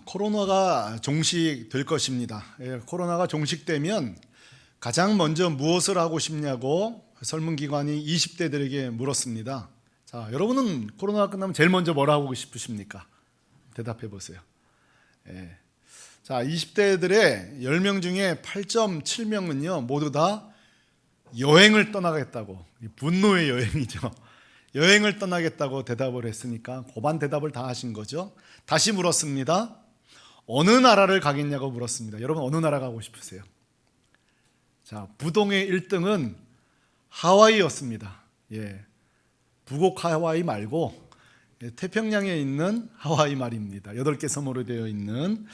코로나가 종식될 것입니다. 코로나가 종식되면 가장 먼저 무엇을 하고 싶냐고 설문기관이 20대들에게 물었습니다. 자, 여러분은 코로나가 끝나면 제일 먼저 뭘 하고 싶으십니까? 대답해 보세요. 자, 20대들의 10명 중에 8.7명은요 모두 다 여행을 떠나겠다고, 분노의 여행이죠. 여행을 떠나겠다고 대답을 했으니까 고반 대답을 다 하신 거죠. 다시 물었습니다. 어느 나라를 가겠냐고 물었습니다. 여러분 어느 나라 가고 싶으세요? 자, 부동의 1등은 하와이였습니다. 북옥 하와이 말고 태평양에 있는 하와이 말입니다. 8개 섬으로 되어 있는.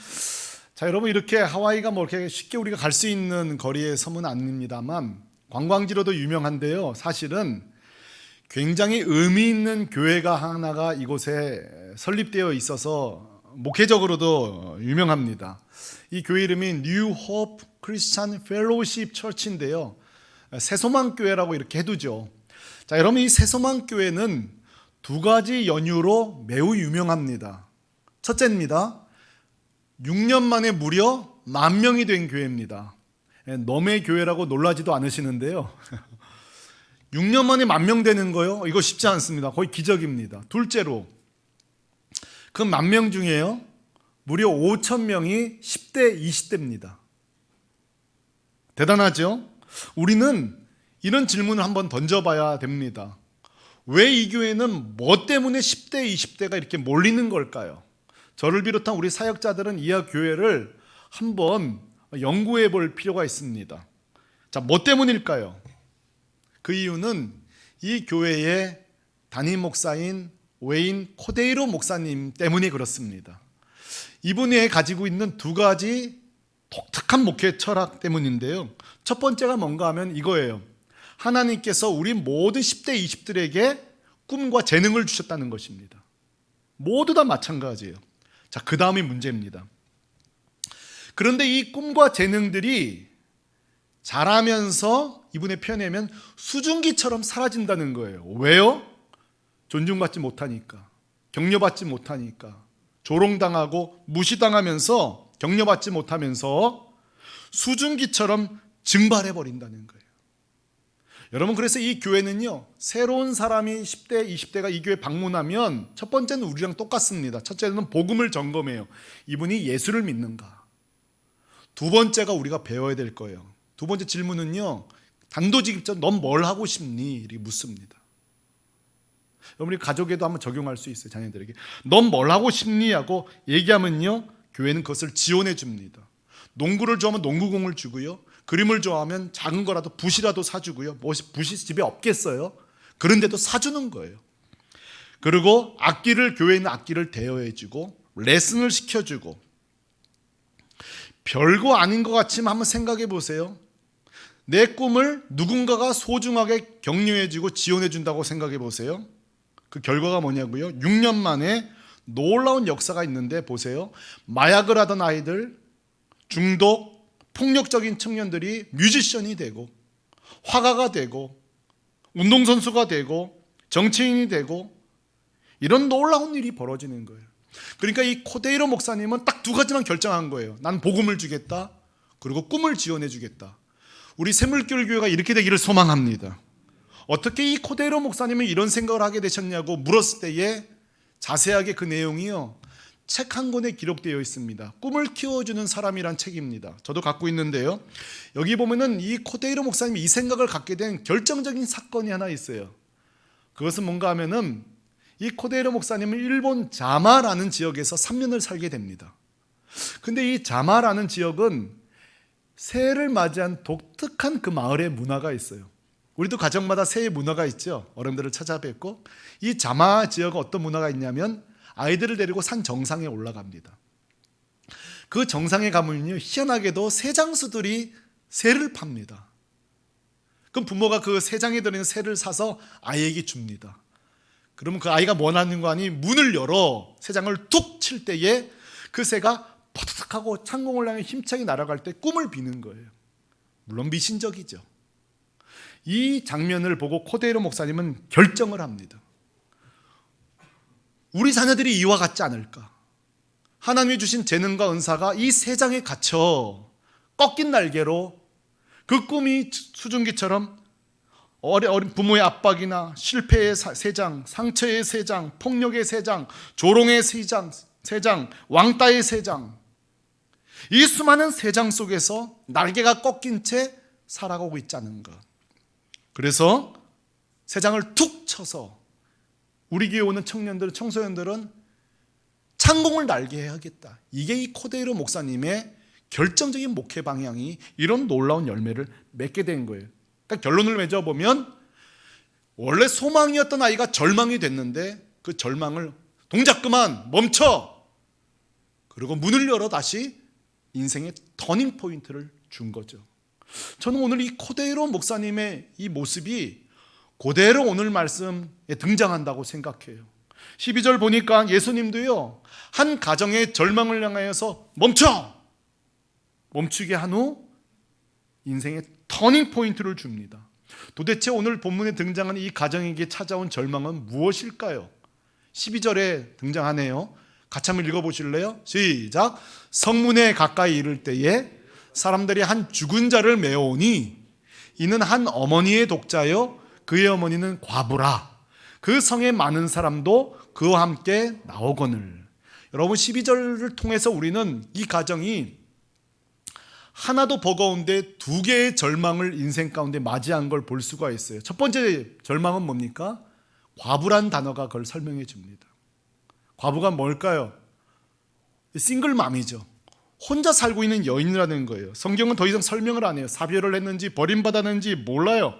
자, 여러분 이렇게 하와이가 뭐 이렇게 쉽게 우리가 갈 수 있는 거리의 섬은 아닙니다만 관광지로도 유명한데요. 사실은 굉장히 의미 있는 교회가 하나가 이곳에 설립되어 있어서 목회적으로도 유명합니다. 이 교회 이름이 New Hope Christian Fellowship Church인데요. 새소망 교회라고 이렇게 해두죠. 자, 여러분 이 새소망 교회는 두 가지 연유로 매우 유명합니다. 첫째입니다. 6년 만에 무려 10,000명이 된 교회입니다. 넘의 교회라고 놀라지도 않으시는데요. 6년 만에 10,000명 되는 거요? 이거 쉽지 않습니다. 거의 기적입니다. 둘째로 그 10,000명 중에요 무려 5,000명이 10대, 20대입니다. 대단하죠? 우리는 이런 질문을 한번 던져봐야 됩니다. 왜 이 교회는 뭐 때문에 10대, 20대가 이렇게 몰리는 걸까요? 저를 비롯한 우리 사역자들은 이 교회를 한번 연구해 볼 필요가 있습니다. 자, 뭐 때문일까요? 그 이유는 이 교회의 담임 목사인 웨인 코데이로 목사님 때문에 그렇습니다. 이분이 가지고 있는 두 가지 독특한 목회 철학 때문인데요. 첫 번째가 뭔가 하면 이거예요. 하나님께서 우리 모든 10대, 20들에게 꿈과 재능을 주셨다는 것입니다. 모두 다 마찬가지예요. 자, 그 다음이 문제입니다. 그런데 이 꿈과 재능들이 자라면서 이분의 표현이면 수증기처럼 사라진다는 거예요. 왜요? 존중받지 못하니까, 격려받지 못하니까, 조롱당하고 무시당하면서 격려받지 못하면서 수증기처럼 증발해버린다는 거예요. 여러분, 그래서 이 교회는요, 새로운 사람이 10대, 20대가 이 교회 방문하면 첫 번째는 우리랑 똑같습니다. 첫째는 복음을 점검해요. 이분이 예수를 믿는가? 두 번째가 우리가 배워야 될 거예요. 두 번째 질문은요, 단도직입적 넌 뭘 하고 싶니? 이렇게 묻습니다. 여러분이 가족에도 한번 적용할 수 있어요. 자녀들에게 넌 뭘 하고 싶니? 하고 얘기하면요, 교회는 그것을 지원해 줍니다. 농구를 좋아하면 농구공을 주고요, 그림을 좋아하면 작은 거라도 붓이라도 사주고요. 붓이 집에 없겠어요? 그런데도 사주는 거예요. 그리고 악기를, 교회에 있는 악기를 대여해 주고 레슨을 시켜주고. 별거 아닌 것 같지만 한번 생각해 보세요. 내 꿈을 누군가가 소중하게 격려해 주고 지원해 준다고 생각해 보세요. 그 결과가 뭐냐고요? 6년 만에 놀라운 역사가 있는데 보세요. 마약을 하던 아이들, 중독, 폭력적인 청년들이 뮤지션이 되고 화가가 되고 운동선수가 되고 정치인이 되고 이런 놀라운 일이 벌어지는 거예요. 그러니까 이 코데이로 목사님은 딱 두 가지만 결정한 거예요. 난 복음을 주겠다, 그리고 꿈을 지원해 주겠다. 우리 새물교회 교회가 이렇게 되기를 소망합니다. 어떻게 이 코데이로 목사님은 이런 생각을 하게 되셨냐고 물었을 때에 자세하게 그 내용이요, 책 한 권에 기록되어 있습니다. 꿈을 키워주는 사람이란 책입니다. 저도 갖고 있는데요, 여기 보면은 이 코데이로 목사님이 이 생각을 갖게 된 결정적인 사건이 하나 있어요. 그것은 뭔가 하면은 이 코데이로 목사님은 일본 자마라는 지역에서 3년을 살게 됩니다. 근데 이 자마라는 지역은 새해를 맞이한 독특한 그 마을의 문화가 있어요. 우리도 가정마다 새해 문화가 있죠. 어른들을 찾아뵙고. 이 자마 지역은 어떤 문화가 있냐면 아이들을 데리고 산 정상에 올라갑니다. 그 정상에 가면요, 희한하게도 새장수들이 새를 팝니다. 그럼 부모가 그 새장에 들어있는 새를 사서 아이에게 줍니다. 그러면 그 아이가 원하는 거 아니 문을 열어 새장을 툭 칠 때에 그 새가 퍼득하고 창공을 향해 힘차게 날아갈 때 꿈을 비는 거예요. 물론 미신적이죠. 이 장면을 보고 코데이로 목사님은 결정을 합니다. 우리 자녀들이 이와 같지 않을까? 하나님이 주신 재능과 은사가 이 세장에 갇혀 꺾인 날개로 그 꿈이 수증기처럼 어린 부모의 압박이나 실패의 세장, 상처의 세장, 폭력의 세장, 조롱의 세장, 왕따의 세장, 이 수많은 세장 속에서 날개가 꺾인 채 살아가고 있자는 것. 그래서 세장을 툭 쳐서 우리 교회 오는 청년들, 청소년들은 창공을 날게 해야겠다. 이게 이 코데이로 목사님의 결정적인 목회 방향이 이런 놀라운 열매를 맺게 된 거예요. 그러니까 결론을 맺어보면 원래 소망이었던 아이가 절망이 됐는데 그 절망을 동작 그만 멈춰, 그리고 문을 열어 다시 인생의 터닝 포인트를 준 거죠. 저는 오늘 이 코데이로 목사님의 이 모습이 그대로 오늘 말씀에 등장한다고 생각해요. 12절 보니까 예수님도요, 한 가정의 절망을 향하여서 멈추게 한 후 인생의 터닝 포인트를 줍니다. 도대체 오늘 본문에 등장하는 이 가정에게 찾아온 절망은 무엇일까요? 12절에 등장하네요. 같이 한번 읽어보실래요? 시작. 성문에 가까이 이를 때에 사람들이 한 죽은 자를 메어오니 이는 한 어머니의 독자요 그의 어머니는 과부라. 그 성에 많은 사람도 그와 함께 나오거늘. 여러분, 12절을 통해서 우리는 이 가정이 하나도 버거운데 두 개의 절망을 인생 가운데 맞이한 걸 볼 수가 있어요. 첫 번째 절망은 뭡니까? 과부란 단어가 그걸 설명해 줍니다. 과부가 뭘까요? 싱글맘이죠. 혼자 살고 있는 여인이라는 거예요. 성경은 더 이상 설명을 안 해요. 사별을 했는지 버림받았는지 몰라요.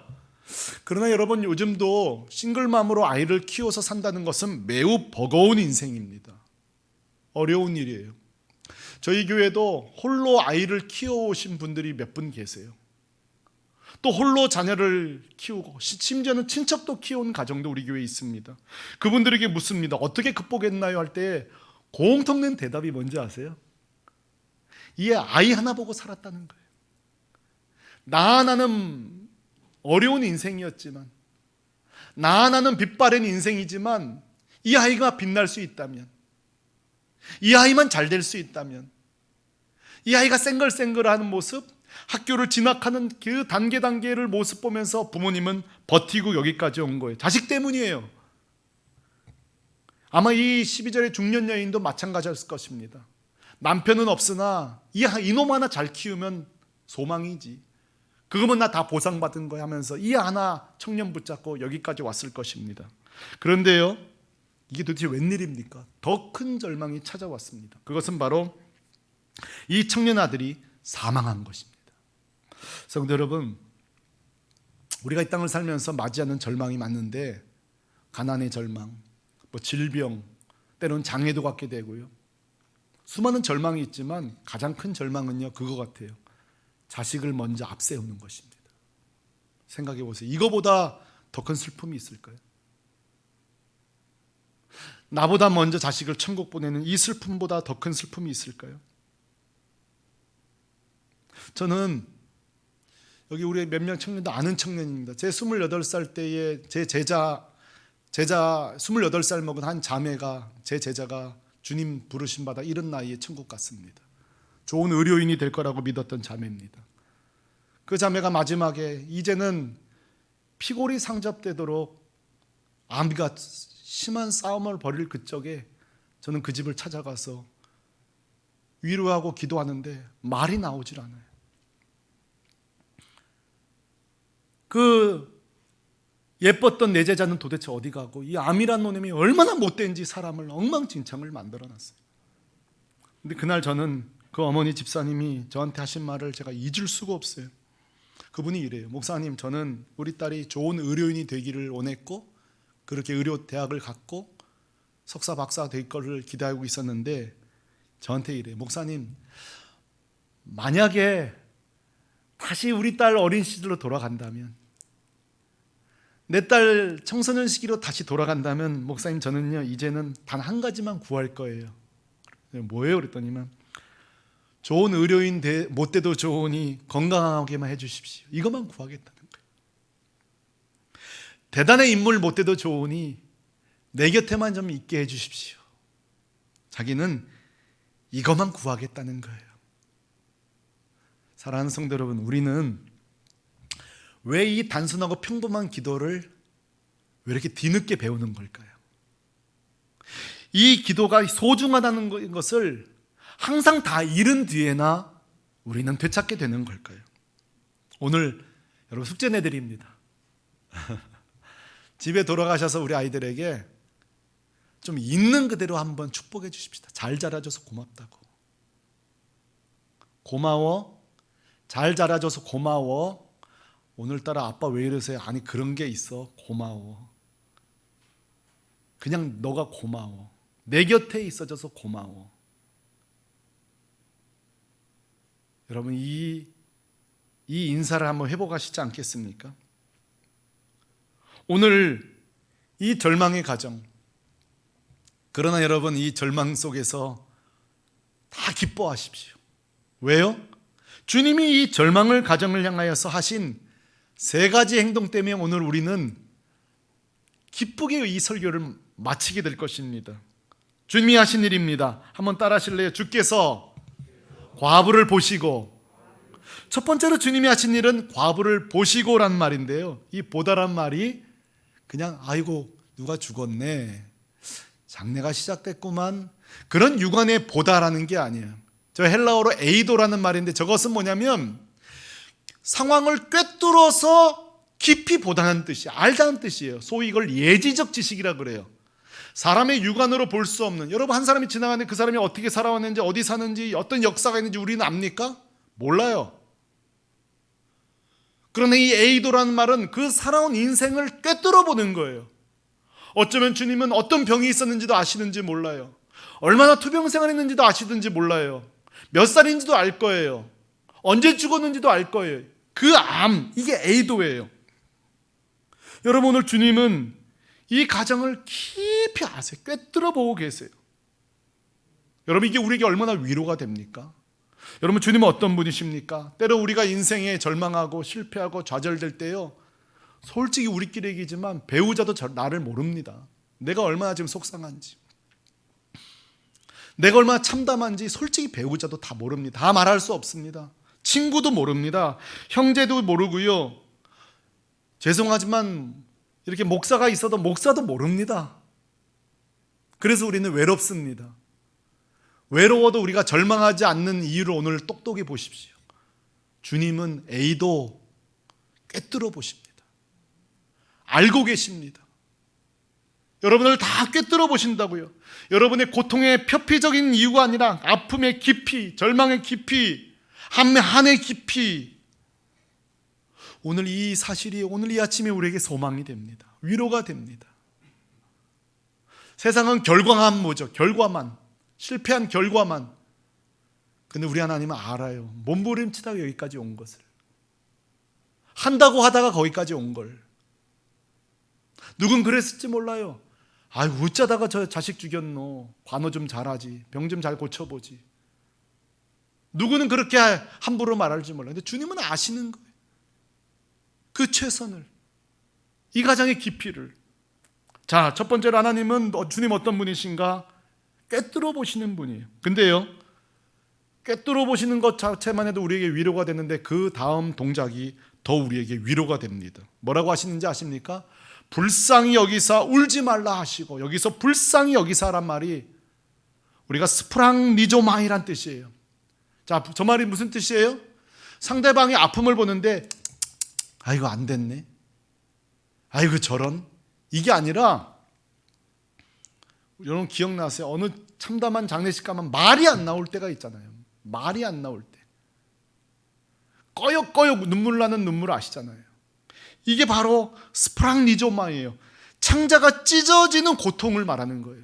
그러나 여러분, 요즘도 싱글맘으로 아이를 키워서 산다는 것은 매우 버거운 인생입니다. 어려운 일이에요. 저희 교회도 홀로 아이를 키워오신 분들이 몇 분 계세요. 또 홀로 자녀를 키우고 심지어는 친척도 키운 가정도 우리 교회에 있습니다. 그분들에게 묻습니다. 어떻게 극복했나요? 할 때 공통된 대답이 뭔지 아세요? 이 아이 하나 보고 살았다는 거예요. 나 하나는 어려운 인생이었지만, 나 하나는 빛바랜 인생이지만 이 아이가 빛날 수 있다면, 이 아이만 잘 될 수 있다면, 이 아이가 쌩글쌩글하는 모습, 학교를 진학하는 그 단계를 모습 보면서 부모님은 버티고 여기까지 온 거예요. 자식 때문이에요. 아마 이 12절의 중년 여인도 마찬가지였을 것입니다. 남편은 없으나 이놈 하나 잘 키우면 소망이지, 그거면 나 다 보상받은 거야 하면서 이 하나 청년 붙잡고 여기까지 왔을 것입니다. 그런데요, 이게 도대체 웬일입니까? 더 큰 절망이 찾아왔습니다. 그것은 바로 이 청년 아들이 사망한 것입니다. 성도 여러분, 우리가 이 땅을 살면서 맞이하는 절망이 많은데, 가난의 절망, 질병, 때로는 장애도 갖게 되고요. 수많은 절망이 있지만 가장 큰 절망은요, 그거 같아요. 자식을 먼저 앞세우는 것입니다. 생각해 보세요. 이거보다 더 큰 슬픔이 있을까요? 나보다 먼저 자식을 천국 보내는 이 슬픔보다 더 큰 슬픔이 있을까요? 저는 여기 우리 몇 명 청년도 아는 청년입니다. 제 28살 때에 제 제자 28살 먹은 한 자매가, 제 제자가 주님 부르심 받아 이른 나이에 천국 갔습니다. 좋은 의료인이 될 거라고 믿었던 자매입니다. 그 자매가 마지막에 이제는 피골이 상접되도록 암과 심한 싸움을 벌일 그적에 저는 그 집을 찾아가서 위로하고 기도하는데 말이 나오질 않아요. 그 예뻤던 내 제자는 도대체 어디 가고, 이 암이란 놈이 얼마나 못된지 사람을 엉망진창을 만들어놨어요. 근데 그날 저는 그 어머니 집사님이 저한테 하신 말을 제가 잊을 수가 없어요. 그분이 이래요. 목사님, 저는 우리 딸이 좋은 의료인이 되기를 원했고 그렇게 의료 대학을 갔고 석사 박사 될 거를 기대하고 있었는데 저한테 이래요. 목사님, 만약에 다시 우리 딸 어린 시절로 돌아간다면, 내 딸 청소년 시기로 다시 돌아간다면 목사님, 저는요 이제는 단 한 가지만 구할 거예요. 뭐예요? 그랬더니만 좋은 의료인 못 돼도 좋으니 건강하게만 해주십시오. 이것만 구하겠다는 거예요. 대단한 인물 못 돼도 좋으니 내 곁에만 좀 있게 해주십시오. 자기는 이것만 구하겠다는 거예요. 사랑하는 성도 여러분, 우리는 왜 이 단순하고 평범한 기도를 왜 이렇게 뒤늦게 배우는 걸까요? 이 기도가 소중하다는 것을 항상 다 잃은 뒤에나 우리는 되찾게 되는 걸까요? 오늘 여러분 숙제 내드립니다. 집에 돌아가셔서 우리 아이들에게 좀 있는 그대로 한번 축복해 주십시다. 잘 자라줘서 고맙다고. 고마워. 잘 자라줘서 고마워. 오늘따라 아빠 왜 이러세요? 아니 그런 게 있어. 고마워. 그냥 너가 고마워. 내 곁에 있어줘서 고마워. 여러분 이 인사를 한번 해보가시지 않겠습니까? 오늘 이 절망의 가정, 그러나 여러분 이 절망 속에서 다 기뻐하십시오. 왜요? 주님이 이 절망을 가정을 향하여서 하신 세 가지 행동 때문에 오늘 우리는 기쁘게 이 설교를 마치게 될 것입니다. 주님이 하신 일입니다. 한번 따라 하실래요? 주께서 과부를 보시고, 첫 번째로 주님이 하신 일은 과부를 보시고란 말인데요, 이 보다란 말이 그냥 아이고 누가 죽었네, 장례가 시작됐구만, 그런 육안의 보다라는 게 아니에요. 저 헬라어로 에이도라는 말인데 저것은 뭐냐면 상황을 꿰뚫어서 깊이 보다는 뜻이에요. 알다는 뜻이에요. 소위 이걸 예지적 지식이라 그래요. 사람의 육안으로 볼 수 없는, 여러분 한 사람이 지나가는데 그 사람이 어떻게 살아왔는지, 어디 사는지, 어떤 역사가 있는지 우리는 압니까? 몰라요. 그러나 이 에이도라는 말은 그 살아온 인생을 꿰뚫어 보는 거예요. 어쩌면 주님은 어떤 병이 있었는지도 아시는지 몰라요. 얼마나 투병 생활했는지도 아시든지 몰라요. 몇 살인지도 알 거예요. 언제 죽었는지도 알 거예요. 그 암, 이게 에이도예요. 여러분 오늘 주님은 이 가정을 깊이 아세요. 꿰뚫어 보고 계세요. 여러분 이게 우리에게 얼마나 위로가 됩니까? 여러분 주님은 어떤 분이십니까? 때로 우리가 인생에 절망하고 실패하고 좌절될 때요, 솔직히 우리끼리 얘기지만 배우자도 나를 모릅니다. 내가 얼마나 지금 속상한지, 내가 얼마나 참담한지 솔직히 배우자도 다 모릅니다. 다 말할 수 없습니다. 친구도 모릅니다. 형제도 모르고요, 죄송하지만 이렇게 목사가 있어도 목사도 모릅니다. 그래서 우리는 외롭습니다. 외로워도 우리가 절망하지 않는 이유를 오늘 똑똑히 보십시오. 주님은 에이도 꿰뚫어 보십니다. 알고 계십니다. 여러분을 다 꿰뚫어 보신다고요. 여러분의 고통의 표피적인 이유가 아니라 아픔의 깊이, 절망의 깊이, 한의 깊이, 오늘 이 사실이 오늘 이 아침에 우리에게 소망이 됩니다. 위로가 됩니다. 세상은 결과만 보죠. 결과만, 실패한 결과만. 근데 우리 하나님은 알아요. 몸부림치다가 여기까지 온 것을, 한다고 하다가 거기까지 온 걸. 누군 그랬을지 몰라요. 아유 어쩌다가 저 자식 죽였노, 관호 좀 잘하지, 병 좀 잘 고쳐보지. 누구는 그렇게 함부로 말할지 몰라요. 근데 주님은 아시는 거예요. 그 최선을, 이 가정의 깊이를. 자, 첫 번째로 하나님은 주님 어떤 분이신가? 꿰뚫어 보시는 분이에요. 근데요, 꿰뚫어 보시는 것 자체만 해도 우리에게 위로가 되는데 그 다음 동작이 더 우리에게 위로가 됩니다. 뭐라고 하시는지 아십니까? 불쌍히 여기사 울지 말라 하시고, 여기서 불쌍히 여기사란 말이 우리가 스프랑니조마이란 뜻이에요. 자, 저 말이 무슨 뜻이에요? 상대방의 아픔을 보는데 아이고 안 됐네, 아이고 저런, 이게 아니라, 여러분 기억나세요? 어느 참담한 장례식 가면 말이 안 나올 때가 있잖아요. 말이 안 나올 때 꺼역꺼역 눈물 나는 눈물 아시잖아요. 이게 바로 스프랑니조마예요. 창자가 찢어지는 고통을 말하는 거예요.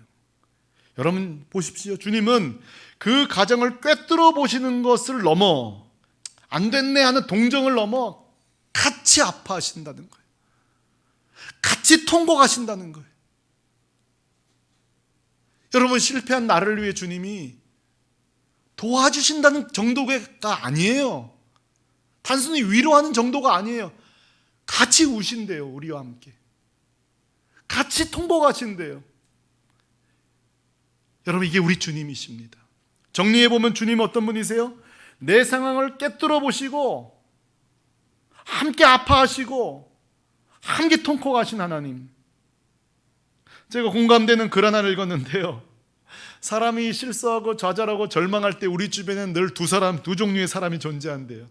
여러분 보십시오. 주님은 그 가정을 꿰뚫어 보시는 것을 넘어, 안 됐네 하는 동정을 넘어 같이 아파하신다는 거예요. 같이 통곡하신다는 거예요. 여러분 실패한 나를 위해 주님이 도와주신다는 정도가 아니에요. 단순히 위로하는 정도가 아니에요. 같이 우신대요. 우리와 함께 같이 통곡하신대요. 여러분 이게 우리 주님이십니다. 정리해보면 주님은 어떤 분이세요? 내 상황을 꿰뚫어 보시고 함께 아파하시고 함께 통곡하신 하나님. 제가 공감되는 글 하나를 읽었는데요, 사람이 실수하고 좌절하고 절망할 때 우리 주변에는 늘 두 종류의 사람이 존재한대요.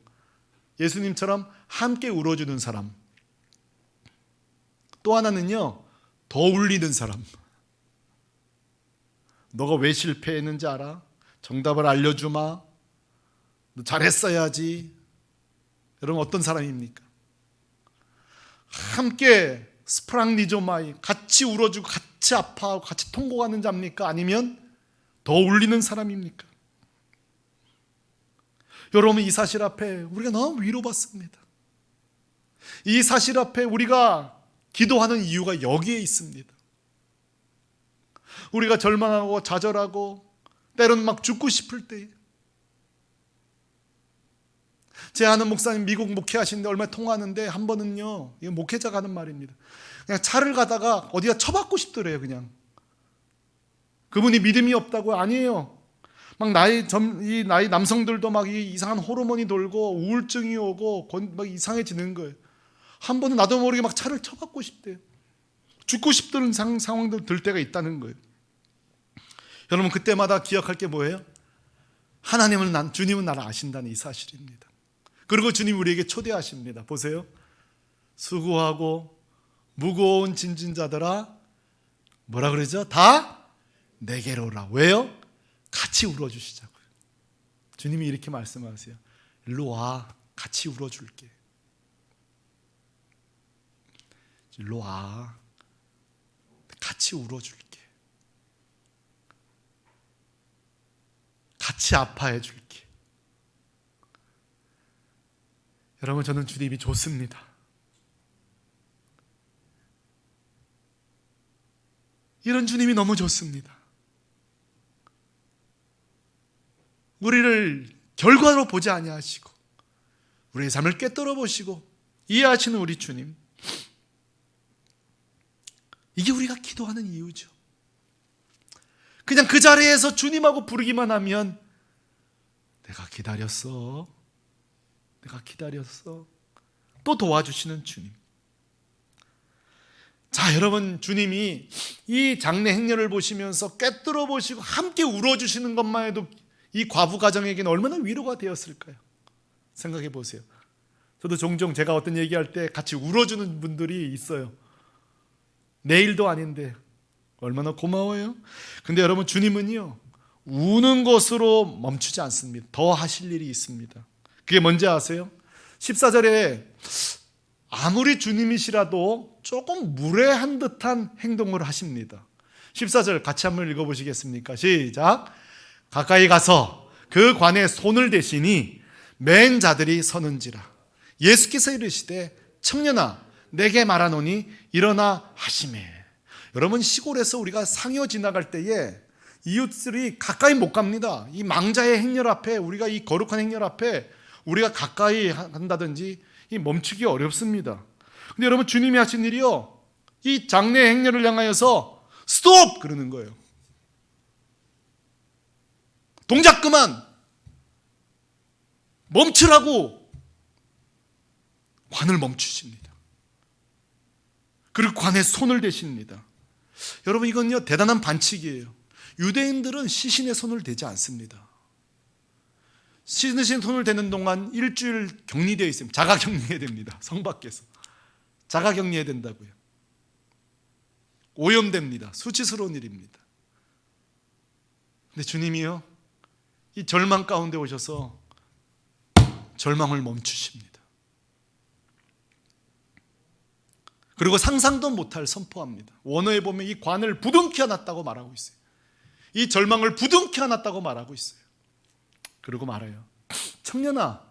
예수님처럼 함께 울어주는 사람, 또 하나는요, 더 울리는 사람. 너가 왜 실패했는지 알아? 정답을 알려주마. 너 잘했어야지. 여러분, 어떤 사람입니까? 함께 스프랑니조마이, 같이 울어주고 같이 아파하고 같이 통곡하는 자입니까? 아니면 더 울리는 사람입니까? 여러분, 이 사실 앞에 우리가 너무 위로받습니다. 이 사실 앞에 우리가 기도하는 이유가 여기에 있습니다. 우리가 절망하고 좌절하고 때로는 막 죽고 싶을 때, 제 아는 목사님 미국 목회하시는데 얼마 통화하는데 한 번은요, 이거 목회자가 하는 말입니다. 그냥 차를 가다가 어디가 쳐박고 싶더래요. 그냥 그분이 믿음이 없다고. 아니에요. 막 이 나이 남성들도 막 이상한 호르몬이 돌고 우울증이 오고 막 이상해지는 거예요. 한 번은 나도 모르게 막 차를 쳐박고 싶대요. 죽고 싶다는 상황도 들 때가 있다는 거예요. 여러분, 그때마다 기억할 게 뭐예요? 주님은 나를 아신다는 이 사실입니다. 그리고 주님 우리에게 초대하십니다. 보세요. 수고하고 무거운 짐진 자들아, 뭐라 그러죠? 다 내게로 오라. 왜요? 같이 울어주시자고요. 주님이 이렇게 말씀하세요. 일로 와, 같이 울어줄게. 일로 와, 같이 울어줄게. 같이 아파해 줄게. 여러분, 저는 주님이 좋습니다. 이런 주님이 너무 좋습니다. 우리를 결과로 보지 아니하시고 우리의 삶을 꿰뚫어 보시고 이해하시는 우리 주님, 이게 우리가 기도하는 이유죠. 그냥 그 자리에서 주님하고 부르기만 하면 내가 기다렸어, 내가 기다렸어, 또 도와주시는 주님. 자, 여러분, 주님이 이 장래 행렬을 보시면서 꿰뚫어 보시고 함께 울어주시는 것만 해도 이 과부 가정에게는 얼마나 위로가 되었을까요? 생각해 보세요. 저도 종종 제가 어떤 얘기할 때 같이 울어주는 분들이 있어요. 내일도 아닌데 얼마나 고마워요. 근데 여러분, 주님은요, 우는 것으로 멈추지 않습니다. 더 하실 일이 있습니다. 그게 뭔지 아세요? 14절에 아무리 주님이시라도 조금 무례한 듯한 행동을 하십니다. 14절 같이 한번 읽어보시겠습니까? 시작. 가까이 가서 그 관에 손을 대시니 맨 자들이 서는지라. 예수께서 이르시되 청년아, 내게 말하노니 일어나 하시매. 여러분, 시골에서 우리가 상여 지나갈 때에 이웃들이 가까이 못 갑니다. 이 망자의 행렬 앞에, 우리가 이 거룩한 행렬 앞에 우리가 가까이 한다든지 멈추기 어렵습니다. 근데 여러분, 주님이 하신 일이요, 이 장래 행렬을 향하여서 스톱! 그러는 거예요. 동작 그만! 멈추라고 관을 멈추십니다. 그리고 관에 손을 대십니다. 여러분, 이건요, 대단한 반칙이에요. 유대인들은 시신의 손을 대지 않습니다. 시신 손을 대는 동안 일주일 격리되어 있습니다. 자가 격리해야 됩니다. 성 밖에서 자가 격리해야 된다고요. 오염됩니다. 수치스러운 일입니다. 근데 주님이요, 이 절망 가운데 오셔서 절망을 멈추십니다. 그리고 상상도 못할 선포합니다. 원어에 보면 이 관을 부둥켜 놨다고 말하고 있어요. 이 절망을 부둥켜 놨다고 말하고 있어요. 그리고 말해요. 청년아,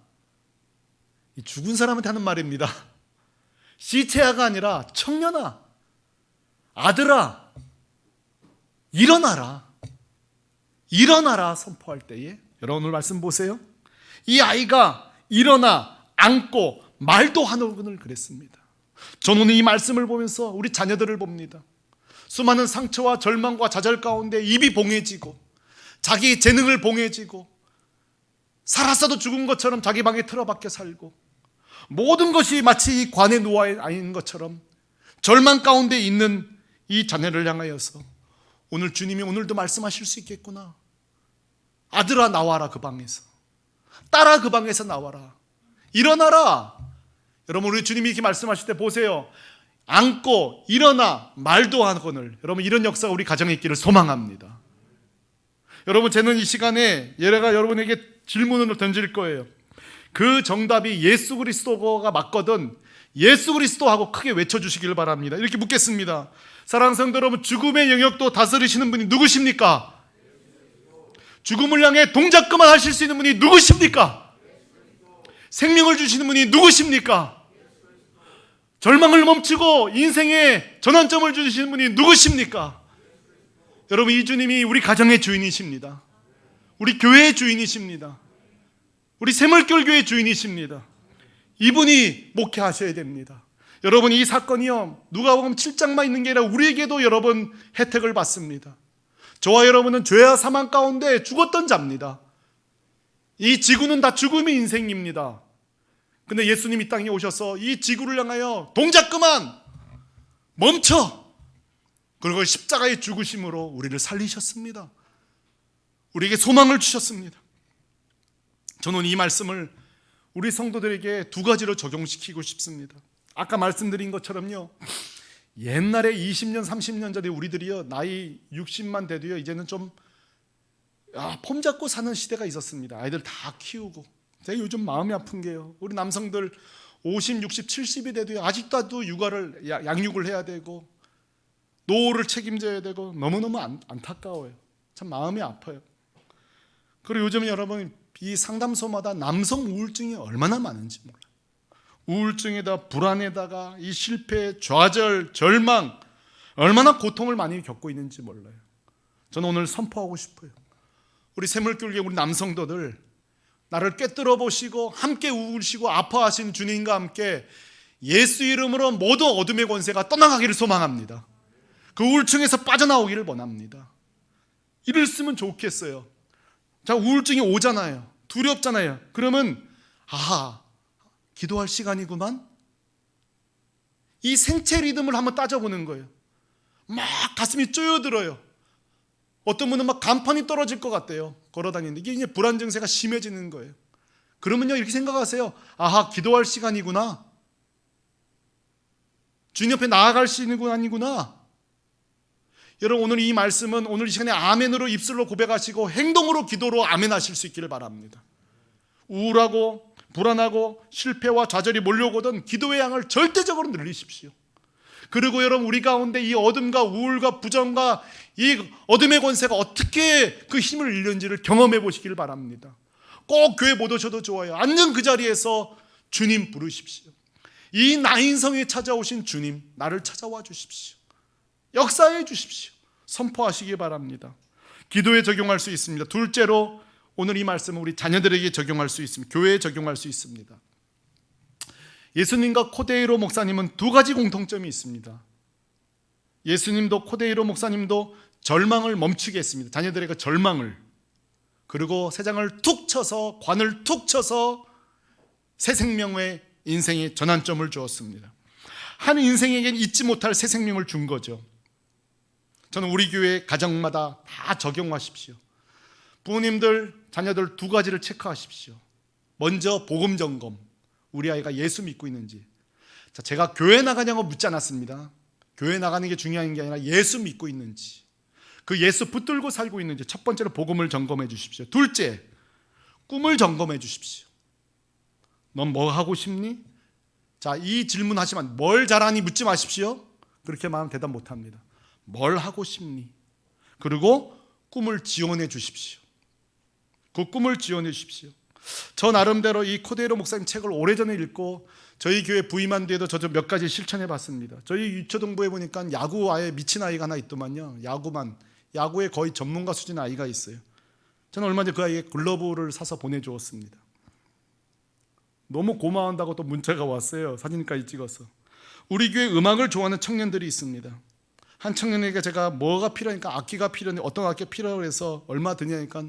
이 죽은 사람한테 하는 말입니다. 시체아가 아니라 청년아, 아들아, 일어나라. 일어나라 선포할 때에, 여러분 오늘 말씀 보세요. 이 아이가 일어나 앉고 말도 하는군을 그랬습니다. 저는 이 말씀을 보면서 우리 자녀들을 봅니다. 수많은 상처와 절망과 좌절 가운데 입이 봉해지고 자기 재능을 봉해지고 살았어도 죽은 것처럼 자기 방에 틀어박혀 살고 모든 것이 마치 이 관에 누워있는 것처럼 절망 가운데 있는 이 자녀를 향하여서 오늘 주님이 오늘도 말씀하실 수 있겠구나. 아들아 나와라 그 방에서. 딸아 그 방에서 나와라. 일어나라. 여러분 우리 주님이 이렇게 말씀하실 때 보세요. 앉고 일어나 말도 하거늘. 여러분 이런 역사가 우리 가정에 있기를 소망합니다. 여러분 저는 이 시간에 예레가 여러분에게 질문을 던질 거예요. 그 정답이 예수 그리스도가 맞거든 예수 그리스도하고 크게 외쳐주시길 바랍니다. 이렇게 묻겠습니다. 사랑하는 성도 여러분, 죽음의 영역도 다스리시는 분이 누구십니까? 죽음을 향해 동작 그만 하실 수 있는 분이 누구십니까? 생명을 주시는 분이 누구십니까? 절망을 멈추고 인생의 전환점을 주시는 분이 누구십니까? 여러분 이 주님이 우리 가정의 주인이십니다. 우리 교회의 주인이십니다. 우리 새물결교의 주인이십니다. 이분이 목회하셔야 됩니다. 여러분 이 사건이요 누가복음 7장만 있는 게 아니라 우리에게도 여러분 혜택을 받습니다. 저와 여러분은 죄와 사망 가운데 죽었던 자입니다. 이 지구는 다 죽음의 인생입니다. 근데 예수님이 이 땅에 오셔서 이 지구를 향하여 동작 그만 멈춰. 그리고 십자가의 죽으심으로 우리를 살리셨습니다. 우리에게 소망을 주셨습니다. 저는 이 말씀을 우리 성도들에게 두 가지로 적용시키고 싶습니다. 아까 말씀드린 것처럼요 옛날에 20년 30년 전에 우리들이요 나이 60만 돼도요 이제는 좀 폼 잡고 사는 시대가 있었습니다. 아이들 다 키우고. 제가 요즘 마음이 아픈 게요 우리 남성들 50, 60, 70이 돼도요 아직도 육아를 양육을 해야 되고 노후를 책임져야 되고 너무너무 안타까워요. 참 마음이 아파요. 그리고 요즘 여러분 이 상담소마다 남성 우울증이 얼마나 많은지 몰라요. 우울증에다 불안에다가 이 실패, 좌절, 절망 얼마나 고통을 많이 겪고 있는지 몰라요. 저는 오늘 선포하고 싶어요. 우리 새물교회 우리 남성도들 나를 꿰뚫어 보시고 함께 우시고 아파하신 주님과 함께 예수 이름으로 모든 어둠의 권세가 떠나가기를 소망합니다. 그 우울증에서 빠져나오기를 원합니다. 이랬으면 좋겠어요. 자 우울증이 오잖아요. 두렵잖아요. 그러면 아하 기도할 시간이구만. 이 생체 리듬을 한번 따져보는 거예요. 막 가슴이 쪼여들어요. 어떤 분은 막 간판이 떨어질 것 같대요. 걸어다니는데 이게 이제 불안 증세가 심해지는 거예요. 그러면요 이렇게 생각하세요. 아하 기도할 시간이구나. 주님 옆에 나아갈 시간이구나. 여러분 오늘 이 말씀은 오늘 이 시간에 아멘으로 입술로 고백하시고 행동으로 기도로 아멘 하실 수 있기를 바랍니다. 우울하고 불안하고 실패와 좌절이 몰려오거든 기도의 양을 절대적으로 늘리십시오. 그리고 여러분 우리 가운데 이 어둠과 우울과 부정과 이 어둠의 권세가 어떻게 그 힘을 잃는지를 경험해 보시길 바랍니다. 꼭 교회 못 오셔도 좋아요. 앉은 그 자리에서 주님 부르십시오. 이 나인성에 찾아오신 주님 나를 찾아와 주십시오. 역사해 주십시오. 선포하시기 바랍니다. 기도에 적용할 수 있습니다. 둘째로 오늘 이 말씀은 우리 자녀들에게 적용할 수 있습니다. 교회에 적용할 수 있습니다. 예수님과 코데이로 목사님은 두 가지 공통점이 있습니다. 예수님도 코데이로 목사님도 절망을 멈추게 했습니다. 자녀들에게 절망을. 그리고 세상을 툭 쳐서 관을 툭 쳐서 새 생명의 인생의 전환점을 주었습니다. 한 인생에겐 잊지 못할 새 생명을 준 거죠. 저는 우리 교회 가정마다 다 적용하십시오. 부모님들, 자녀들 두 가지를 체크하십시오. 먼저 복음 점검. 우리 아이가 예수 믿고 있는지. 자, 제가 교회 나가냐고 묻지 않았습니다. 교회 나가는 게 중요한 게 아니라 예수 믿고 있는지, 그 예수 붙들고 살고 있는지. 첫 번째로 복음을 점검해 주십시오. 둘째, 꿈을 점검해 주십시오. 넌 뭐 하고 싶니? 자, 이 질문 하시면 뭘 잘하니 묻지 마십시오. 그렇게 말하면 대답 못합니다. 뭘 하고 싶니? 그리고 꿈을 지원해 주십시오. 그 꿈을 지원해 주십시오. 저 나름대로 이 코데이로 목사님 책을 오래전에 읽고 저희 교회 부임한 뒤에도 저도 몇 가지 실천해 봤습니다. 저희 유초동부에 보니까 야구아예 미친 아이가 하나 있더만요. 야구에 거의 전문가 수준의 아이가 있어요. 저는 얼마 전에 그 아이에게 글러브를 사서 보내주었습니다. 너무 고마워한다고 또 문자가 왔어요. 사진까지 찍어서. 우리 교회 음악을 좋아하는 청년들이 있습니다. 한 청년에게 제가 뭐가 필요하니까 악기가 필요한데 어떤 악기가 필요하고 해서 얼마 드냐니까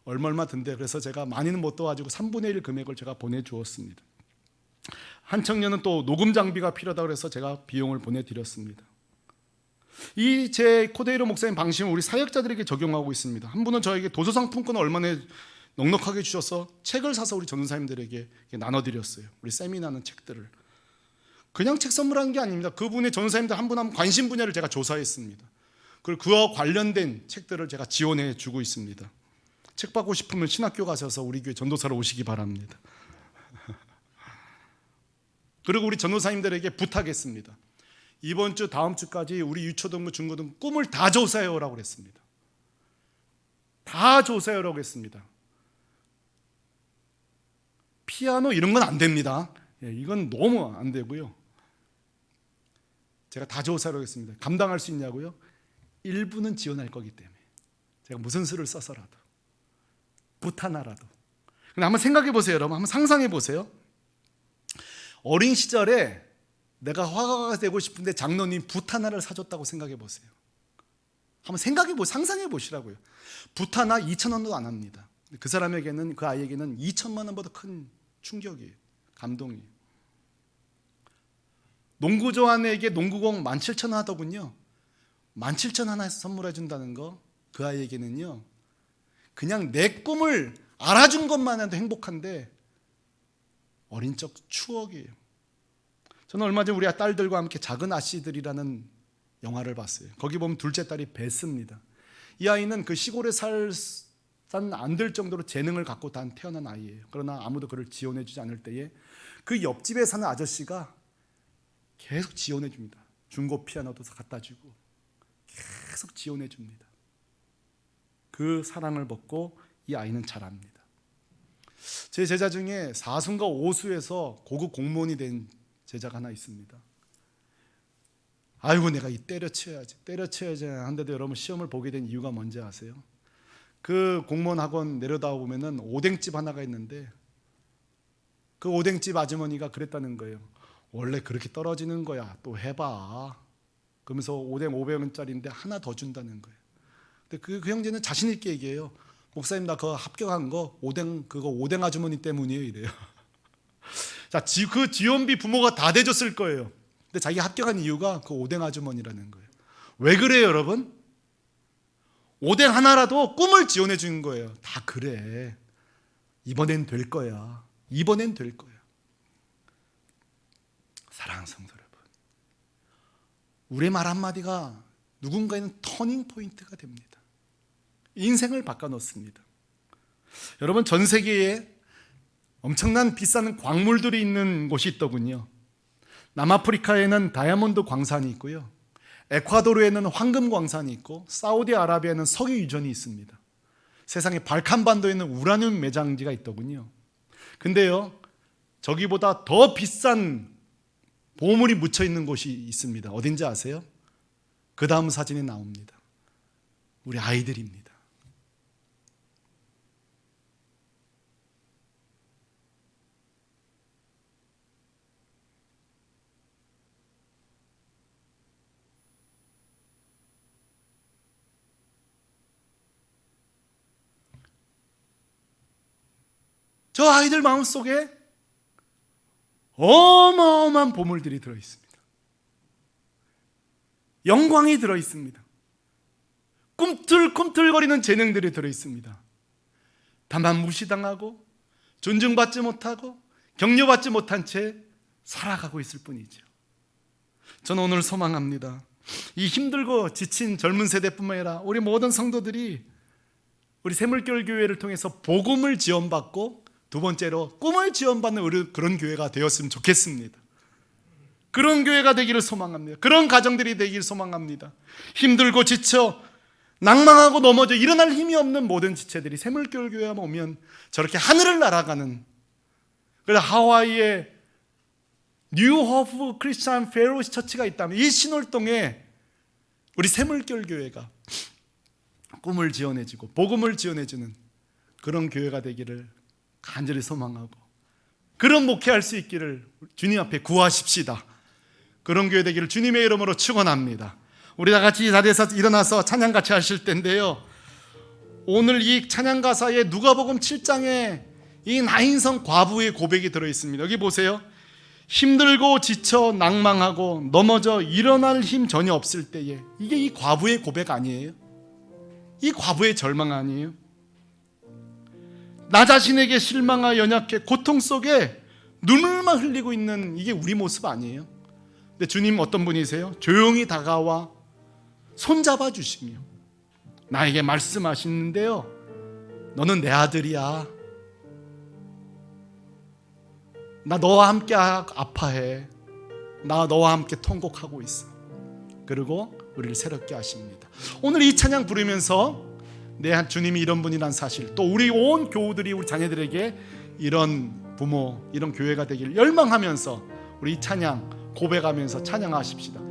얼마 든대. 그래서 제가 많이는 못 도와주고 3분의 1 금액을 제가 보내주었습니다. 한 청년은 또 녹음 장비가 필요하다고 해서 제가 비용을 보내드렸습니다. 이 제 코데이로 목사님 방식은 우리 사역자들에게 적용하고 있습니다. 한 분은 저에게 도서상품권을 얼마나 넉넉하게 주셔서 책을 사서 우리 전도사님들에게 나눠드렸어요. 우리 세미나는 책들을. 그냥 책 선물하는 게 아닙니다. 그분의 전도사님들 한 분 한 분 관심 분야를 제가 조사했습니다. 그리고 그와 관련된 책들을 제가 지원해 주고 있습니다. 책 받고 싶으면 신학교 가셔서 우리 교회 전도사로 오시기 바랍니다. 그리고 우리 전도사님들에게 부탁했습니다. 이번 주 다음 주까지 우리 유초등부 중고등부 꿈을 다 조사해오라고 그랬습니다. 다 조사해오라고 했습니다. 피아노 이런 건 안 됩니다. 이건 너무 안 되고요. 제가 다 조사하라고 했습니다. 감당할 수 있냐고요? 일부는 지원할 거기 때문에 제가 무슨 수를 써서라도 붓 하나라도. 근데 한번 생각해 보세요, 여러분. 한번 상상해 보세요. 어린 시절에 내가 화가가 되고 싶은데 장로님 붓 하나를 사줬다고 생각해 보세요. 한번 생각해 보세요. 상상해 보시라고요. 붓 하나 2,000원도 안 합니다. 그 사람에게는, 그 아이에게는 2천만 원보다 큰 충격이에요. 감동이에요. 농구 좋아하는 애에게 농구공 17,000원 하더군요. 17,000원 하나 선물해 준다는 거, 그 아이에게는요, 그냥 내 꿈을 알아준 것만 해도 행복한데 어린 적 추억이에요. 저는 얼마 전에 우리 딸들과 함께 작은 아씨들이라는 영화를 봤어요. 거기 보면 둘째 딸이 베스입니다. 이 아이는 그 시골에 살산 안 될 정도로 재능을 갖고 태어난 아이예요. 그러나 아무도 그를 지원해 주지 않을 때에 그 옆집에 사는 아저씨가 계속 지원해 줍니다. 중고 피아노도 갖다 주고 계속 지원해 줍니다. 그 사랑을 받고 이 아이는 자랍니다. 제 제자 중에 4순과 5수에서 고급 공무원이 된 제자가 하나 있습니다. 아이고 내가 때려쳐야지 한데도 여러분 시험을 보게 된 이유가 뭔지 아세요? 그 공무원 학원 내려다 보면은 오뎅집 하나가 있는데 그 오뎅집 아주머니가 그랬다는 거예요. 원래 그렇게 떨어지는 거야. 또 해봐. 그러면서 오뎅 500원짜리인데 하나 더 준다는 거예요. 근데 그 형제는 자신 있게 얘기해요. 목사님 나 그거 합격한 거 오뎅 아주머니 때문이에요 이래요. 자, 그 지원비 부모가 다 대줬을 거예요. 근데 자기가 합격한 이유가 그 오뎅 아주머니라는 거예요. 왜 그래요 여러분? 오뎅 하나라도 꿈을 지원해 주는 거예요. 다 그래. 이번엔 될 거야. 이번엔 될 거야. 사랑하는 성도 여러분, 우리의 말 한마디가 누군가에는 터닝 포인트가 됩니다. 인생을 바꿔놓습니다. 여러분, 전 세계에 엄청난 비싼 광물들이 있는 곳이 있더군요. 남아프리카에는 다이아몬드 광산이 있고요, 에콰도르에는 황금 광산이 있고, 사우디아라비아에는 석유 유전이 있습니다. 세상의 발칸반도에는 우라늄 매장지가 있더군요. 근데요, 저기보다 더 비싼 보물이 묻혀 있는 곳이 있습니다. 어딘지 아세요? 그 다음 사진에 나옵니다. 우리 아이들입니다. 저 아이들 마음속에 어마어마한 보물들이 들어있습니다. 영광이 들어있습니다. 꿈틀꿈틀거리는 재능들이 들어있습니다. 다만 무시당하고 존중받지 못하고 격려받지 못한 채 살아가고 있을 뿐이죠. 저는 오늘 소망합니다. 이 힘들고 지친 젊은 세대뿐만 아니라 우리 모든 성도들이 우리 새물결 교회를 통해서 복음을 지원받고, 두 번째로 꿈을 지원받는 그런 교회가 되었으면 좋겠습니다. 그런 교회가 되기를 소망합니다. 그런 가정들이 되기를 소망합니다. 힘들고 지쳐 낭망하고 넘어져 일어날 힘이 없는 모든 지체들이 새물결 교회에 오면 저렇게 하늘을 날아가는, 그래서 하와이에 뉴 호프 크리스찬 페로시 처치가 있다면 이 신월동에 우리 새물결 교회가 꿈을 지원해주고 복음을 지원해주는 그런 교회가 되기를 간절히 소망하고, 그런 목회할 수 있기를 주님 앞에 구하십시다. 그런 교회 되기를 주님의 이름으로 축원합니다. 우리 다 같이 이 자리에서 일어나서 찬양 같이 하실 텐데요, 오늘 이 찬양 가사에 누가복음 7장에 이 나인성 과부의 고백이 들어있습니다. 여기 보세요. 힘들고 지쳐 낭망하고 넘어져 일어날 힘 전혀 없을 때에, 이게 이 과부의 고백 아니에요? 이 과부의 절망 아니에요? 나 자신에게 실망하여 연약해 고통 속에 눈물만 흘리고 있는 이게 우리 모습 아니에요? 근데 주님 어떤 분이세요? 조용히 다가와 손잡아 주시며 나에게 말씀하시는데요, 너는 내 아들이야. 나 너와 함께 아파해. 나 너와 함께 통곡하고 있어. 그리고 우리를 새롭게 하십니다. 오늘 이 찬양 부르면서 내 주님이 이런 분이란 사실, 또 우리 온 교우들이 우리 자녀들에게 이런 부모, 이런 교회가 되길 열망하면서 우리 이 찬양 고백하면서 찬양하십시다.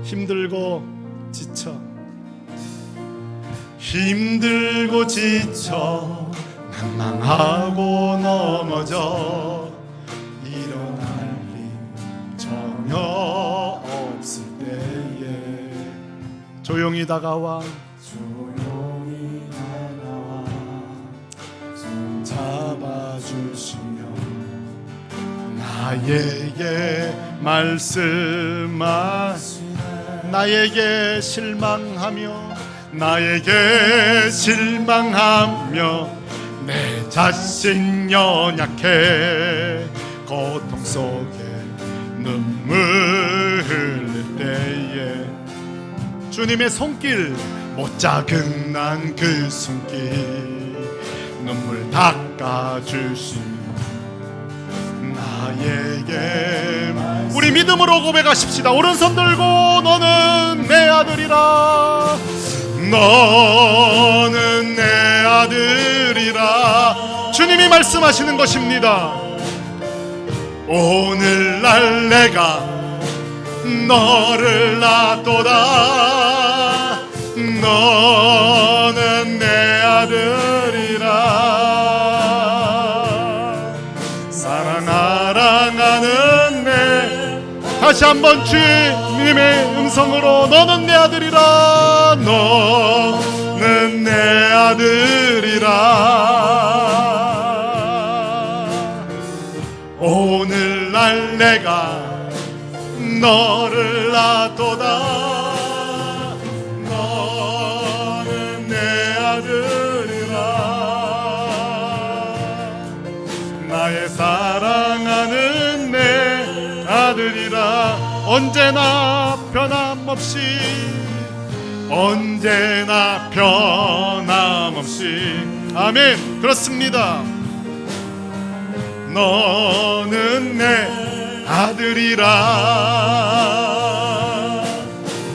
힘들고 지쳐, 힘들고 지쳐 낭망하고 넘어져 일어날 힘 전혀 없을 때에 조용히 다가와 손 잡아주시며 나에게 말씀하시네. 나에게 실망하며 내 자신 연약해 고통 속에 눈물 흘릴 때에 주님의 손길 못 자극난 그 손길 눈물 닦아주시며 나에게 우리 믿음으로 고백하십시다. 오른손 들고 너는 내 아들이라, 너는 내 아들이라 주님이 말씀하시는 것입니다. 오늘날 내가 너를 낳도다, 너는 내 아들이라 사랑하라 나는 내 다시 한번 주님의 음성으로 너는 내 아들이라, 너는 내 아들이라 오늘날 내가 너를 낳도다, 너는 내 아들이라 나의 사랑하는 내 아들이라 언제나 변함없이 아멘. 그렇습니다. 너는 내 아들이라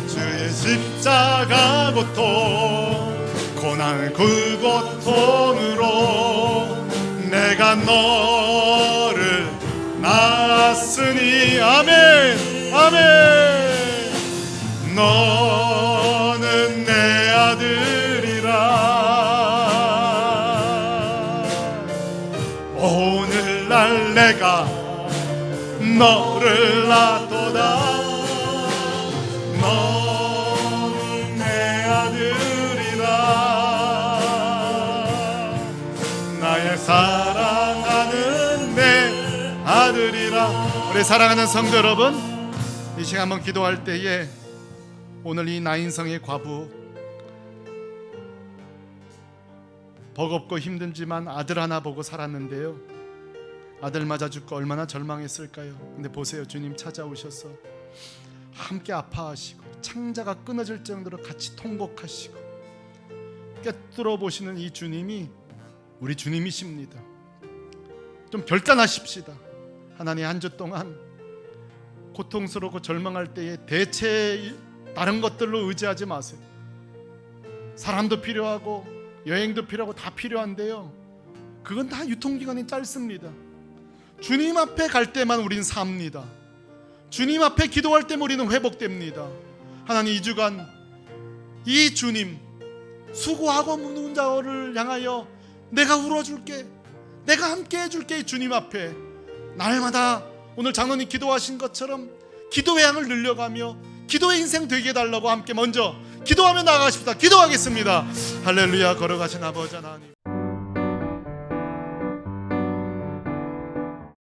주의 십자가 고통 고난 그 고통으로 내가 너를 낳았으니 아멘 너는 내 아들이라 오늘날 내가 너를 낳도다, 너는 내 아들이라 나의 사랑하는 내 아들이라. 우리 사랑하는 성도 여러분, 이 시간 한번 기도할 때에 오늘 이 나인성의 과부, 버겁고 힘들지만 아들 하나 보고 살았는데요, 아들 맞아 죽고 얼마나 절망했을까요? 근데 보세요, 주님 찾아오셔서 함께 아파하시고 창자가 끊어질 정도로 같이 통곡하시고 꿰뚫어 보시는 이 주님이 우리 주님이십니다. 좀 결단하십시다. 하나님, 한 주 동안 고통스럽고 절망할 때에 대체 다른 것들로 의지하지 마세요. 사람도 필요하고 여행도 필요하고 다 필요한데요, 그건 다 유통기간이 짧습니다. 주님 앞에 갈 때만 우리는 삽니다. 주님 앞에 기도할 때만 우리는 회복됩니다. 하나님, 이 주간 이 주님 수고하고 묻는 자를 향하여 내가 울어줄게, 내가 함께 해줄게, 이 주님 앞에 날마다 오늘 장로님 기도하신 것처럼 기도의 양을 늘려가며 기도의 인생 되게 해달라고 함께 먼저 기도하며 나아가십시다. 기도하겠습니다. 할렐루야. 걸어가신 아버지 하나님,